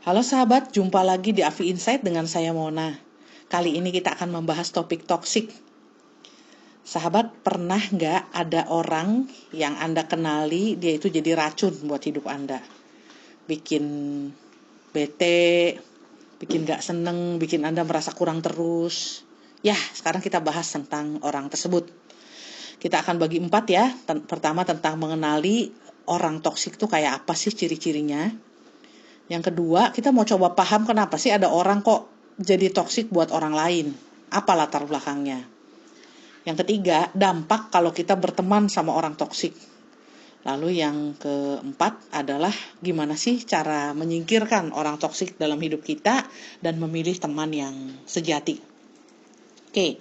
Halo sahabat, jumpa lagi di Afi Insight dengan saya Mona. Kali ini kita akan membahas topik toksik. Sahabat, pernah nggak ada orang yang Anda kenali, dia itu jadi racun buat hidup Anda? Bikin bete, bikin nggak seneng, bikin Anda merasa kurang terus. Ya, sekarang kita bahas tentang orang tersebut. Kita akan bagi 4 ya. Pertama tentang mengenali orang toksik itu kayak apa sih ciri-cirinya. Yang kedua, kita mau coba paham kenapa sih ada orang kok jadi toksik buat orang lain. Apa latar belakangnya. Yang ketiga, dampak kalau kita berteman sama orang toksik. Lalu yang keempat adalah gimana sih cara menyingkirkan orang toksik dalam hidup kita dan memilih teman yang sejati. Oke,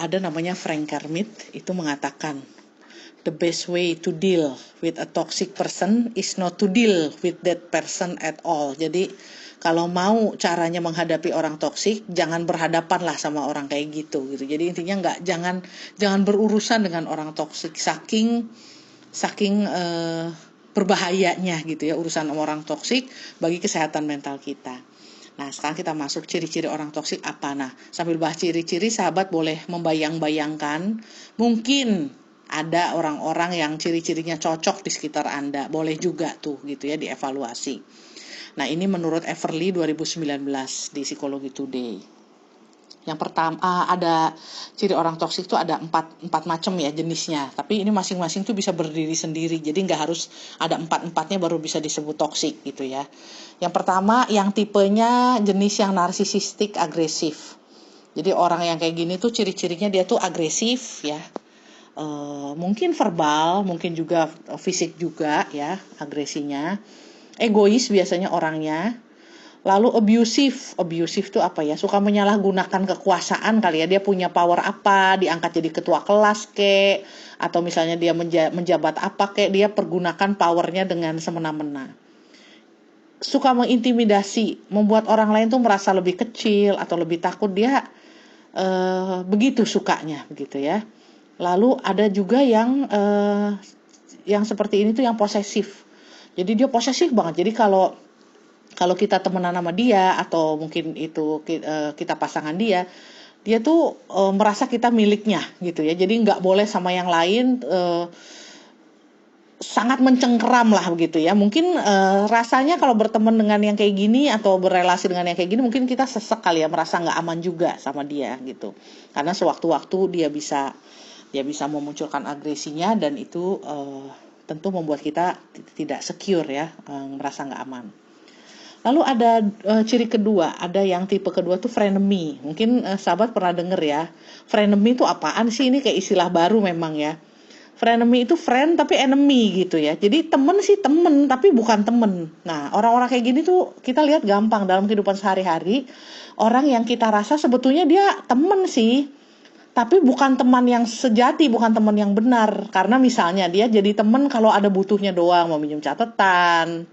ada namanya Frank Kermit, itu mengatakan, the best way to deal with a toxic person is not to deal with that person at all. Jadi kalau mau caranya menghadapi orang toksik, jangan berhadapan lah sama orang kayak gitu. Jadi intinya jangan berurusan dengan orang toksik, saking berbahayanya gitu ya urusan sama orang toksik bagi kesehatan mental kita. Nah, sekarang kita masuk ciri-ciri orang toksik apa. Nah, sambil bahas ciri-ciri, sahabat boleh membayang-bayangkan mungkin ada orang-orang yang ciri-cirinya cocok di sekitar Anda. Boleh juga tuh gitu ya dievaluasi. Nah, ini menurut Everly 2019 di Psikologi Today. Yang pertama, ada ciri orang toksik itu ada empat macam ya jenisnya. Tapi ini masing-masing tuh bisa berdiri sendiri. Jadi nggak harus ada 4-4-nya baru bisa disebut toksik gitu ya. Yang pertama, yang tipenya jenis yang narsisistik agresif. Jadi orang yang kayak gini tuh ciri-cirinya dia tuh agresif ya. Mungkin verbal, mungkin juga fisik juga ya agresinya. Egois biasanya orangnya. Lalu abusive tuh apa ya? Suka menyalahgunakan kekuasaan kali ya. Dia punya power apa, diangkat jadi ketua kelas kek, atau misalnya dia menjabat apa kek, dia pergunakan powernya dengan semena-mena. Suka mengintimidasi, membuat orang lain tuh merasa lebih kecil atau lebih takut. Dia begitu sukanya begitu ya. Lalu ada juga yang seperti ini tuh yang posesif. Jadi dia posesif banget. Jadi kalau kita temenan sama dia atau mungkin itu kita pasangan dia tuh merasa kita miliknya gitu ya. Jadi nggak boleh sama yang lain, sangat mencengkeram lah begitu ya. Mungkin rasanya kalau berteman dengan yang kayak gini atau berrelasi dengan yang kayak gini mungkin kita sesek kali ya, merasa nggak aman juga sama dia gitu. Karena sewaktu-waktu dia bisa memunculkan agresinya dan itu tentu membuat kita tidak secure ya, merasa nggak aman. Lalu ada ciri kedua, ada yang tipe kedua tuh frenemy. Mungkin sahabat pernah denger ya. Frenemy itu apaan sih? Ini kayak istilah baru memang ya. Frenemy itu friend tapi enemy gitu ya. Jadi temen sih temen tapi bukan temen. Nah, orang-orang kayak gini tuh kita lihat gampang dalam kehidupan sehari-hari. Orang yang kita rasa sebetulnya dia temen sih, tapi bukan teman yang sejati, bukan teman yang benar. Karena misalnya dia jadi temen kalau ada butuhnya doang, mau minjem catatan,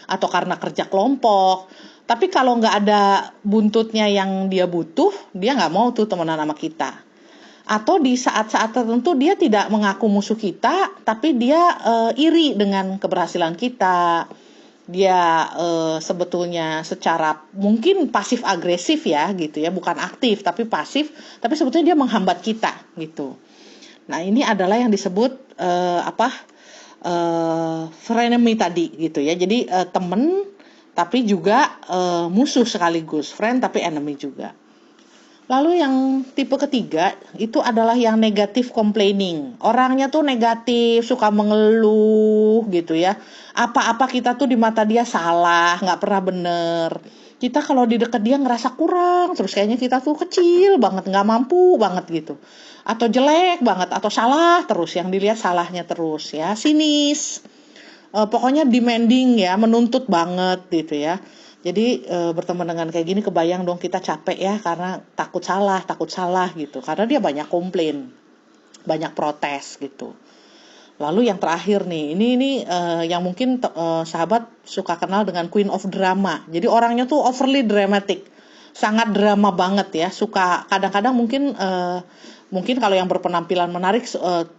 atau karena kerja kelompok. Tapi kalau nggak ada buntutnya yang dia butuh, dia nggak mau tuh temenan sama kita. Atau di saat-saat tertentu dia tidak mengaku musuh kita, tapi dia iri dengan keberhasilan kita. Dia sebetulnya secara mungkin pasif agresif ya gitu ya, bukan aktif tapi pasif, tapi sebetulnya dia menghambat kita gitu. Nah, ini adalah yang disebut frenemy tadi gitu ya. Jadi temen tapi juga musuh sekaligus, friend tapi enemy juga. Lalu yang tipe ketiga itu adalah yang negatif complaining. Orangnya tuh negatif, suka mengeluh gitu ya. Apa-apa kita tuh di mata dia salah, nggak pernah bener. Kita kalau di dekat dia ngerasa kurang, terus kayaknya kita tuh kecil banget, nggak mampu banget gitu. Atau jelek banget, atau salah terus, yang dilihat salahnya terus ya. Sinis, pokoknya demanding ya, menuntut banget gitu ya. Jadi berteman dengan kayak gini kebayang dong kita capek ya, karena takut salah gitu. Karena dia banyak komplain, banyak protes gitu. Lalu yang terakhir nih, ini yang mungkin sahabat suka kenal dengan Queen of Drama. Jadi orangnya tuh overly dramatic, sangat drama banget ya. Suka kadang-kadang mungkin kalau yang berpenampilan menarik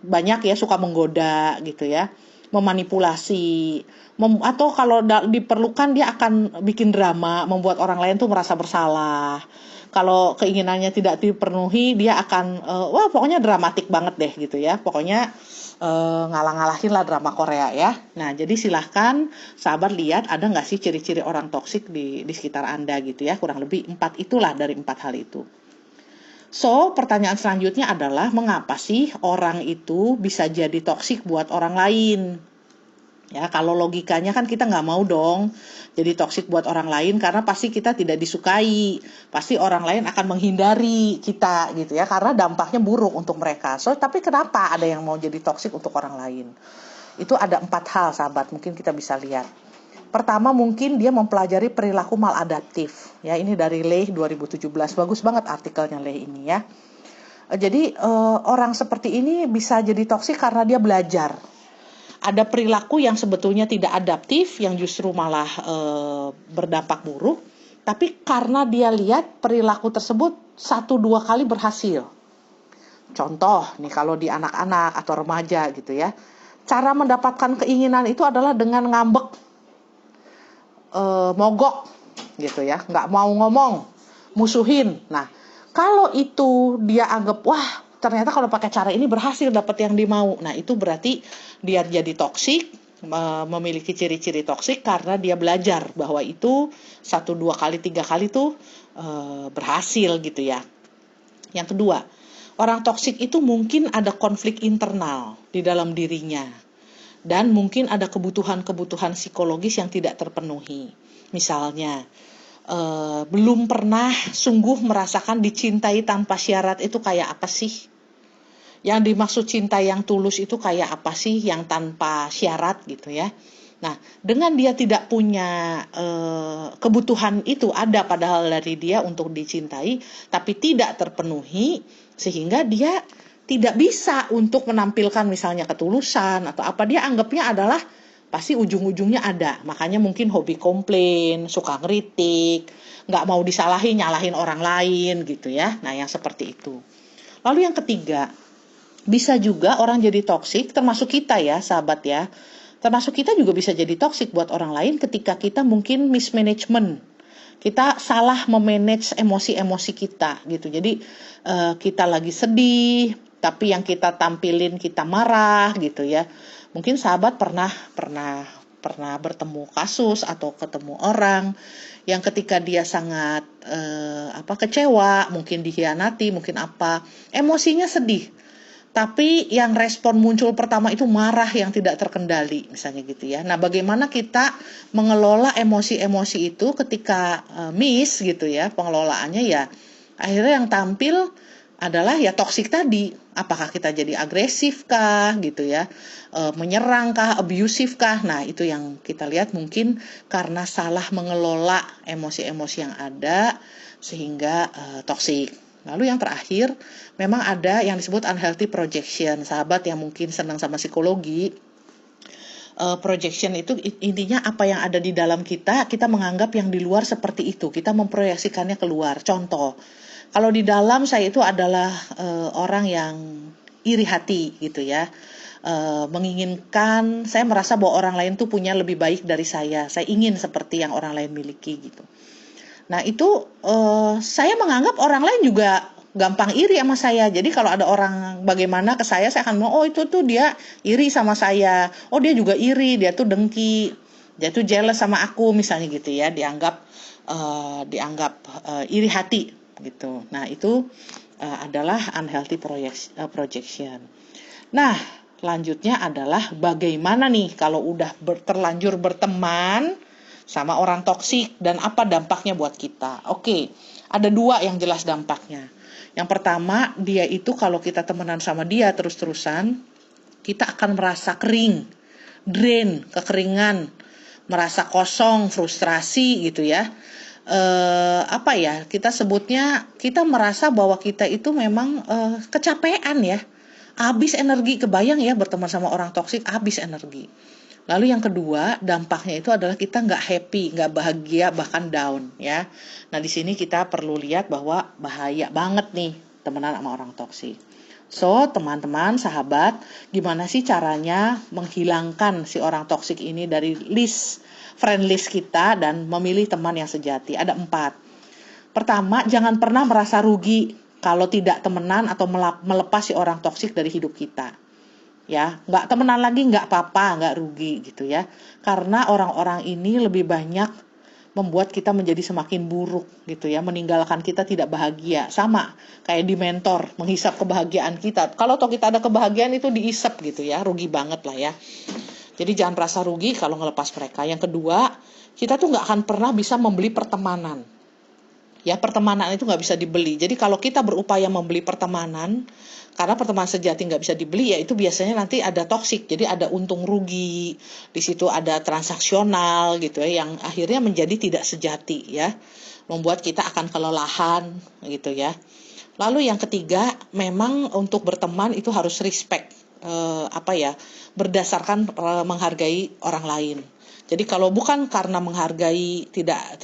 banyak ya, suka menggoda gitu ya. memanipulasi, atau kalau diperlukan dia akan bikin drama, membuat orang lain tuh merasa bersalah. Kalau keinginannya tidak dipenuhi, dia akan wah pokoknya dramatik banget deh gitu ya. Pokoknya ngalah-ngalahin lah drama Korea ya. Nah, jadi silahkan sahabat lihat ada nggak sih ciri-ciri orang toksik di sekitar Anda gitu ya. Kurang lebih 4 itulah dari 4 hal itu. So, pertanyaan selanjutnya adalah mengapa sih orang itu bisa jadi toksik buat orang lain? Ya, kalau logikanya kan kita nggak mau dong jadi toksik buat orang lain karena pasti kita tidak disukai. Pasti orang lain akan menghindari kita gitu ya karena dampaknya buruk untuk mereka. So, tapi kenapa ada yang mau jadi toksik untuk orang lain? Itu ada 4 hal sahabat, mungkin kita bisa lihat. Pertama mungkin dia mempelajari perilaku maladaptif. Ya, ini dari Leigh 2017. Bagus banget artikelnya Leigh ini ya. Jadi orang seperti ini bisa jadi toksik karena dia belajar. Ada perilaku yang sebetulnya tidak adaptif, yang justru malah berdampak buruk. Tapi karena dia lihat perilaku tersebut 1-2 kali berhasil. Contoh nih kalau di anak-anak atau remaja gitu ya. Cara mendapatkan keinginan itu adalah dengan ngambek. Mogok gitu ya, nggak mau ngomong, musuhin. Nah, kalau itu dia anggap wah ternyata kalau pakai cara ini berhasil dapat yang dimau. Nah, itu berarti dia jadi toksik, memiliki ciri-ciri toksik karena dia belajar bahwa itu 1-2 kali 3 kali tuh berhasil gitu ya. Yang kedua, orang toksik itu mungkin ada konflik internal di dalam dirinya. Dan mungkin ada kebutuhan-kebutuhan psikologis yang tidak terpenuhi. Misalnya, belum pernah sungguh merasakan dicintai tanpa syarat itu kayak apa sih? Yang dimaksud cinta yang tulus itu kayak apa sih yang tanpa syarat gitu ya? Nah, dengan dia tidak punya kebutuhan itu ada padahal dari dia untuk dicintai, tapi tidak terpenuhi, sehingga dia tidak bisa untuk menampilkan misalnya ketulusan atau apa, dia anggapnya adalah pasti ujung-ujungnya ada. Makanya mungkin hobi komplain, suka ngeritik, nggak mau disalahin, nyalahin orang lain gitu ya. Nah, yang seperti itu. Lalu yang ketiga, bisa juga orang jadi toksik, termasuk kita ya sahabat ya. Termasuk kita juga bisa jadi toksik buat orang lain ketika kita mungkin mismanagement. Kita salah memanage emosi-emosi kita gitu. Jadi kita lagi sedih, tapi yang kita tampilin kita marah gitu ya. Mungkin sahabat pernah bertemu kasus atau ketemu orang yang ketika dia sangat kecewa, mungkin dikhianati, mungkin apa, emosinya sedih. Tapi yang respon muncul pertama itu marah yang tidak terkendali, misalnya gitu ya. Nah, bagaimana kita mengelola emosi-emosi itu ketika miss gitu ya, pengelolaannya ya. Akhirnya yang tampil adalah ya toksik tadi. Apakah kita jadi agresif kah gitu ya, menyerang kah, abusive kah. Nah, itu yang kita lihat mungkin karena salah mengelola emosi-emosi yang ada sehingga toksik. Lalu yang terakhir, memang ada yang disebut unhealthy projection. Sahabat yang mungkin senang sama psikologi, projection itu intinya apa yang ada di dalam kita menganggap yang di luar seperti itu. Kita memproyeksikannya keluar. Contoh, kalau di dalam saya itu adalah orang yang iri hati gitu ya. Menginginkan, saya merasa bahwa orang lain tuh punya lebih baik dari saya. Saya ingin seperti yang orang lain miliki gitu. Nah, itu saya menganggap orang lain juga gampang iri sama saya. Jadi kalau ada orang bagaimana ke saya akan bilang, oh itu tuh dia iri sama saya. Oh dia juga iri, dia tuh dengki, dia tuh jealous sama aku misalnya gitu ya. Dianggap iri hati gitu. Nah, itu adalah unhealthy projection. Nah, lanjutnya adalah bagaimana nih kalau udah terlanjur berteman sama orang toksik dan apa dampaknya buat kita. Oke, ada 2 yang jelas dampaknya. Yang pertama, dia itu kalau kita temenan sama dia terus-terusan, kita akan merasa kering, drain, kekeringan, merasa kosong, frustrasi gitu ya. Kita sebutnya, kita merasa bahwa kita itu memang kecapean ya. Habis energi, kebayang ya berteman sama orang toksik, habis energi. Lalu yang kedua, dampaknya itu adalah kita nggak happy, nggak bahagia, bahkan down ya. Nah, di sini kita perlu lihat bahwa bahaya banget nih temenan sama orang toksik. So, teman-teman, sahabat, gimana sih caranya menghilangkan si orang toksik ini dari friend list kita dan memilih teman yang sejati? Ada 4. Pertama, jangan pernah merasa rugi kalau tidak temenan atau melepas si orang toksik dari hidup kita. Ya, nggak temenan lagi nggak apa-apa, nggak rugi gitu ya. Karena orang-orang ini lebih banyak membuat kita menjadi semakin buruk gitu ya, meninggalkan kita tidak bahagia. Sama kayak di mentor, menghisap kebahagiaan kita. Kalau toh kita ada kebahagiaan itu diisap gitu ya, rugi banget lah ya. Jadi jangan merasa rugi kalau ngelepas mereka. Yang kedua, kita tuh nggak akan pernah bisa membeli pertemanan. Ya, pertemanan itu nggak bisa dibeli. Jadi kalau kita berupaya membeli pertemanan, karena pertemanan sejati nggak bisa dibeli, ya itu biasanya nanti ada toksik. Jadi ada untung rugi, di situ ada transaksional gitu ya, yang akhirnya menjadi tidak sejati ya, membuat kita akan kelelahan gitu ya. Lalu yang ketiga, memang untuk berteman itu harus respect, berdasarkan menghargai orang lain. Jadi kalau bukan karena menghargai, tidak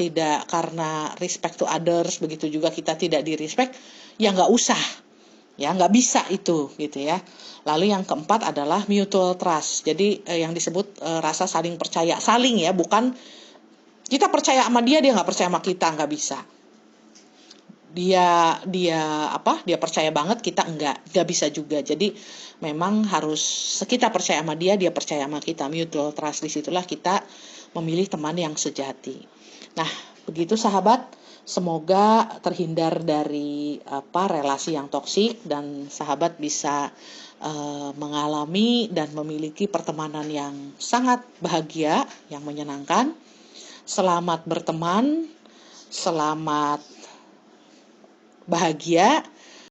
karena respect to others, begitu juga kita tidak di-respect, ya nggak usah, ya nggak bisa itu, gitu ya. Lalu yang keempat adalah mutual trust. Jadi yang disebut rasa saling percaya, saling ya, bukan kita percaya sama dia nggak percaya sama kita, nggak bisa. Dia percaya banget, kita nggak bisa juga. Jadi memang harus kita percaya sama dia percaya sama kita, mutual trust. Disitulah kita memilih teman yang sejati. Nah, begitu sahabat, semoga terhindar dari relasi yang toksik dan sahabat bisa mengalami dan memiliki pertemanan yang sangat bahagia, yang menyenangkan. Selamat berteman, selamat bahagia,